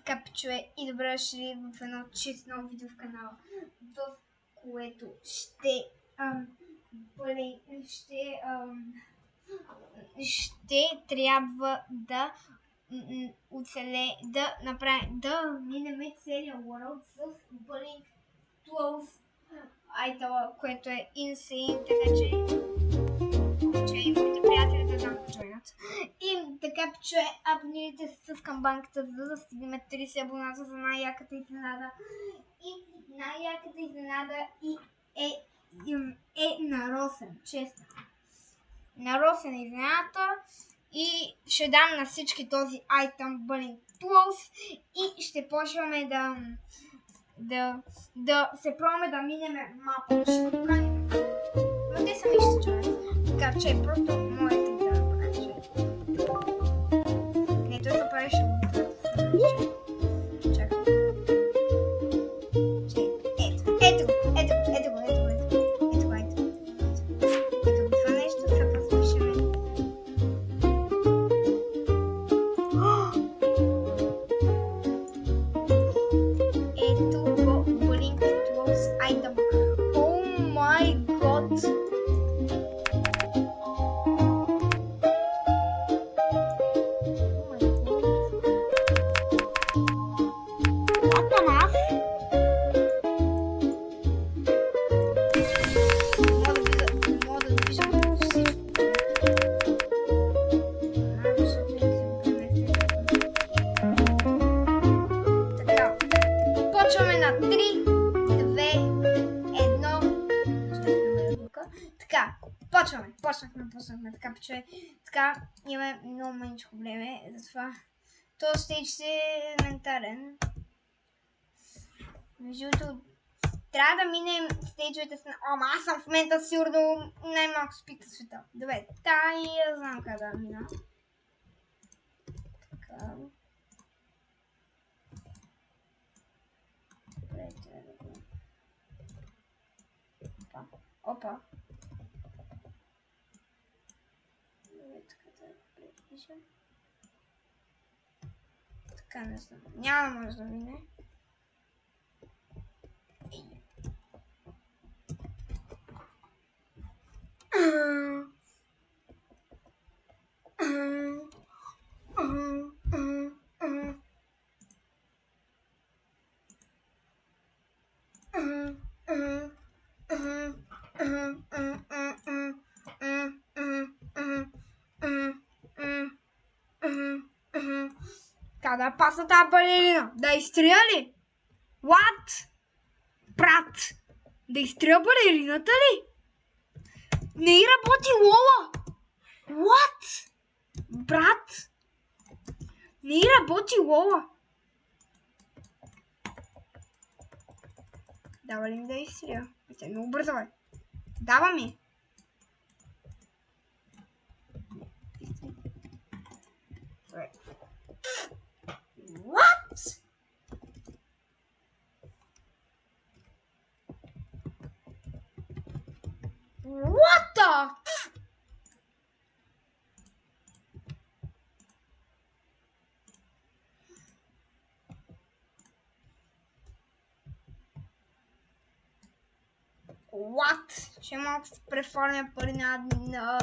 Така, пичове, и добре дошли в едно чисто ново видео в канала, в което ще трябва да да минем целия world с Blink 12 айтала, което е insane, така че моите приятели да знам да джойнат. И така, пичове, абонирайте се с камбанката, за да стигнем 30 абоната за най-яката изненада. И най-яката изненада е на Росен, честно. На Росен изненадата и ще дам на всички този айтъм Blink 12 и ще почваме да се пробваме да минеме мапа. Ще поканим. Но те сами ще чуят. Така че просто моите да покажа. Не, той се прави ще го чакай. Ето го. Това нещо сега послушаме. Ето го, Blink 12 айтъм. О май гот! Почваме на 3, 2, 1. Така, почнахме. Така, пичове. Така, имаме много маничко време, затова този стейдж си е елементарен. Между другото, трябва да минем стейджовете с... Ама аз съм в момента сигурно най-малко спит в света. Добре, тая знам къде да мина. Така. Добре, трябва да го... Опа. Добре, така да препиша. Така не знам. Няма да може да мине. Kada pasa тази балерина? Да изтрия ли? What? Брат! Да изтрия балерината ли? Не й работи лола! What? Брат! Не й работи лола! Дава ли ми да изтрия? Тя много бързо е. Дава ми! What? What the? What? Ще малко се префарня пари на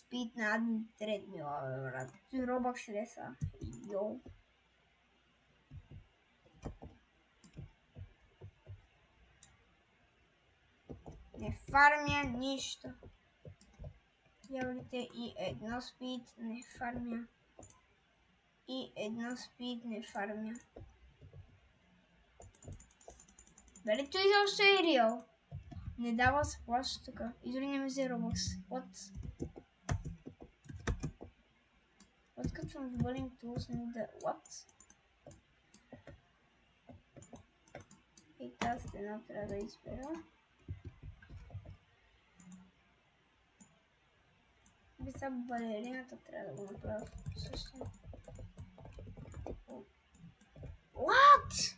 спид на тредмила, брат. Робъкс ли са? Йоу. Не фармя нищо. Явлите и едно спид не фармя. И едно спид не фармя. Дали той изобщо е реал? Не дава се плаща така. И дори не ми взе робокс. What? Като съм в Blink 12 не да... What? И тази стена трябва да избера. Биса балерината трябва да го направя също. What?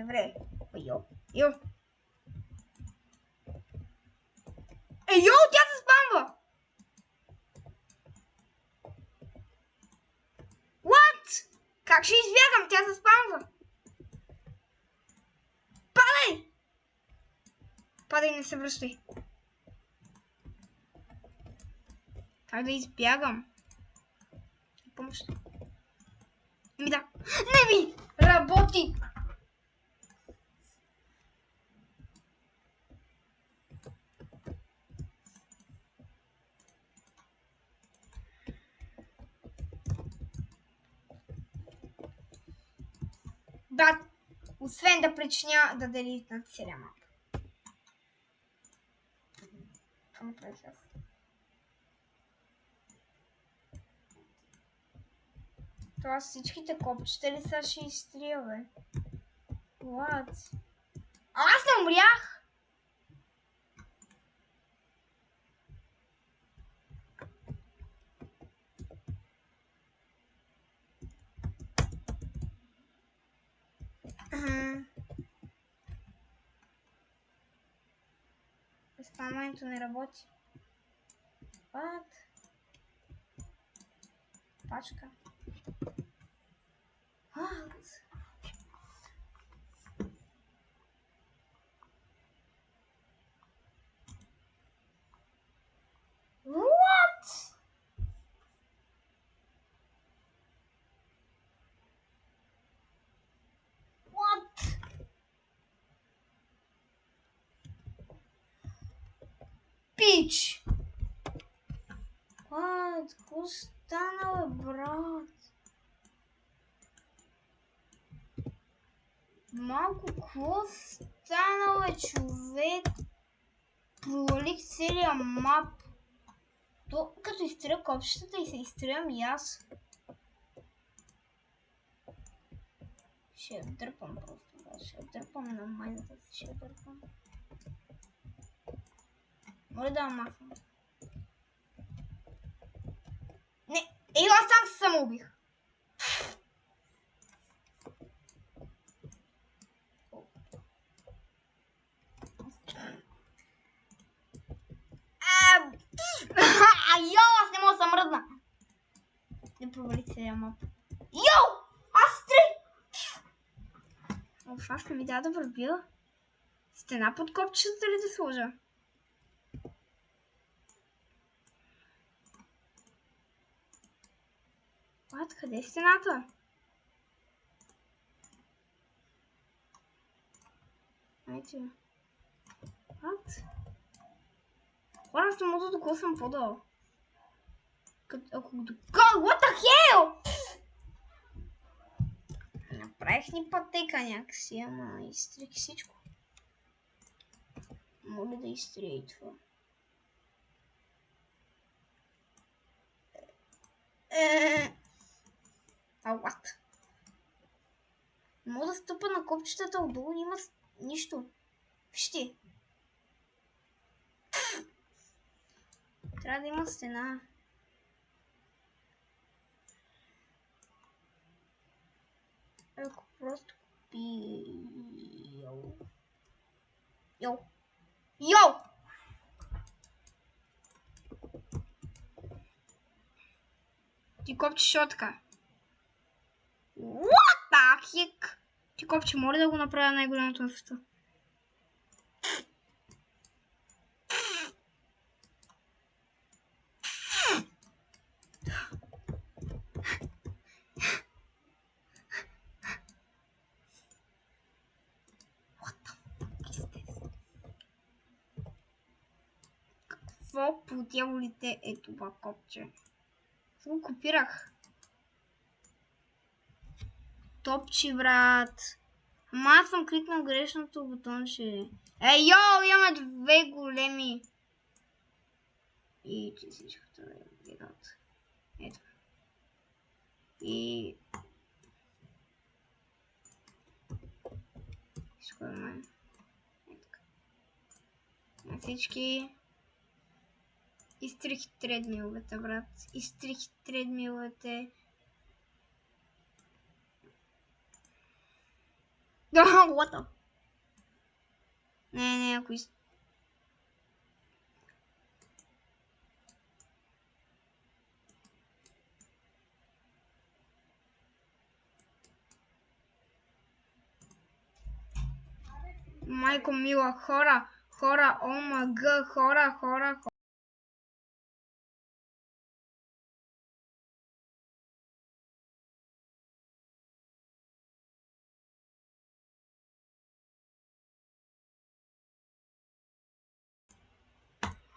Добре. Йо. Йо, тя се спамва! Как ще избягам? Тя се спамва. Падай! Падай, не се връщай. Как да избягам? Помощ. Ми да. Не ми! Работи! Да, освен да причиня да делитнат целия мап. Това направих аз. Това всичките копчета ли са 63, бе? What? Аз не умрях! Спамването не работи. What? Пачка. What? What? What? Пич! What? Какво стана, бе, брат? Малко, какво стана, бе, човек? Провалих целия мап. То, като изтрия копчетата и се изтриям и аз. Ще я дърпам просто. Да, ще я дърпам на майната си. Ще я дърпам. Може да я махам. Не, аз сам се самоубих. Йо, аз не мога да се мръдна. Не провали целия мап. Йо! Аз аз не ми даде да вървя. Стена под копчета ли да сложа? Къде е стената? Айте. Хора, аз не мога да докосвам по-долу. Ако го докосвам... What the hell? Направих ни пътека някакси, ама изтрих всичко. Мога да изтрия и това. What? Мога да стъпа на копчетата отдолу, няма нищо. Вижте. Трябва да има стена. Ако просто купи... Йоу! Ти копче шотка. What the heck? Ти копче, моля да го направя най-голямото на света. Какво по дяволите е това копче? Го копирах. Топче, брат. Ама аз съм кликнал грешното бутонче. Йо, имаме две големи. И че всичкото е едното. Ето. И... Всичко е май. Ето. На всички... Изтрих тредмиловете, брат. Изтрих тредмиловете. What the? Не, ако Майко мила, хора, омг, хора.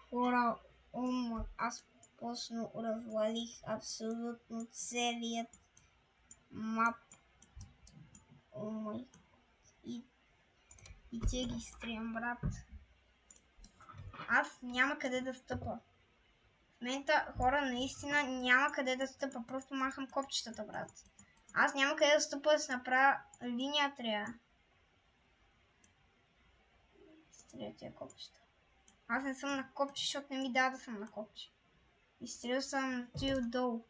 Хора, аз после развалих абсолютно целият мап. И те ги стриям, брат. Аз няма къде да стъпа. В момента, хора, наистина няма къде да стъпа. Просто махам копчетата, брат. Аз няма къде да стъпа да се направя линия трябва. Стреля тия копчета. Аз не съм на копче, защото не ми дава да съм на копче. Изстрелил съм ти отдолу.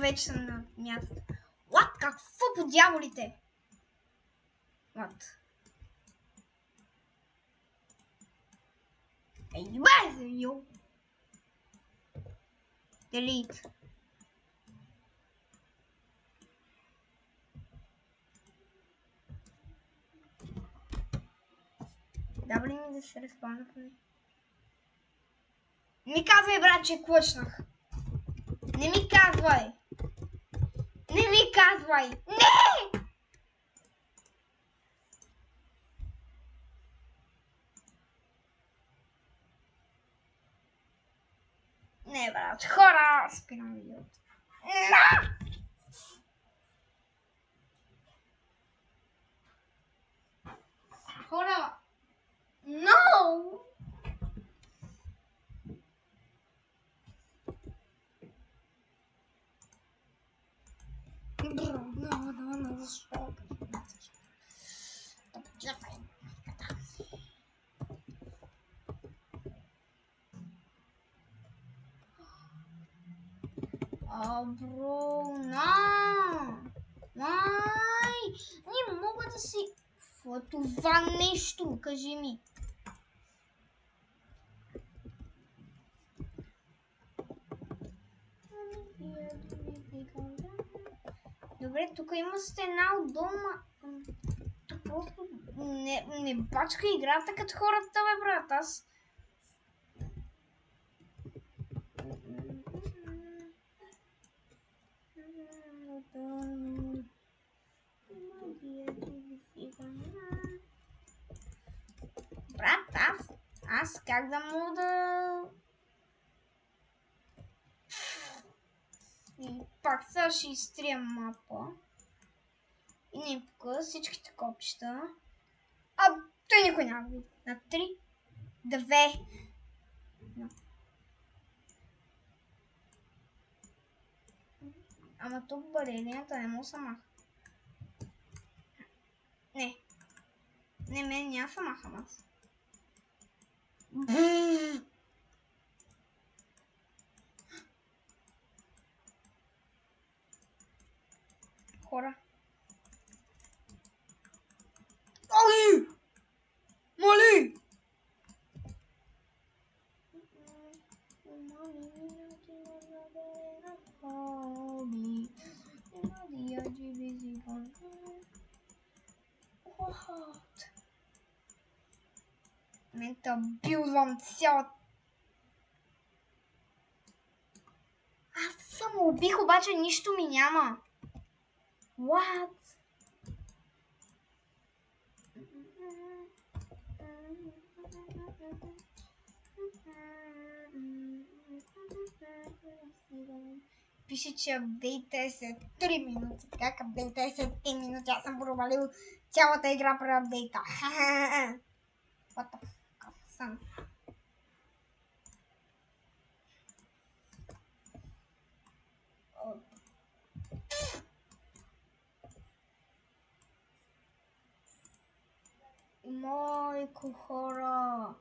Вече съм на място. What? Какво по дяволите? What? Ей, базе, йо! Delete. Дава ли ми да се респавна по нея? Не ми казвай, брат, че клъчнах. Не ми казвай! Не ми казвай! Не! Не, брат, хора! Спирам видеото. Хора! No! No, защо? Бро, Май! Не мога да си... Какво е това нещо? Кажи ми. Добре, тук има стена от дома. Просто не бачка играта като хората, бе, брат. Аз... Брат, аз как да мога да... И пак сега ще изтрием мапа. И не покажа всичките копчета. Той никой няма види. На 3, 2, Ама тук барелията не мога самах. Не, мен няма самахам аз. Хора. Ай! Моли! Мента билвам цялата. Аз само убих, обаче нищо ми няма. What? Пише, че апдейта е след 3 минути. Как апдейта е след 3 минути? Аз съм провалил цялата игра при апдейта. What the fuck, son? Майко, хора.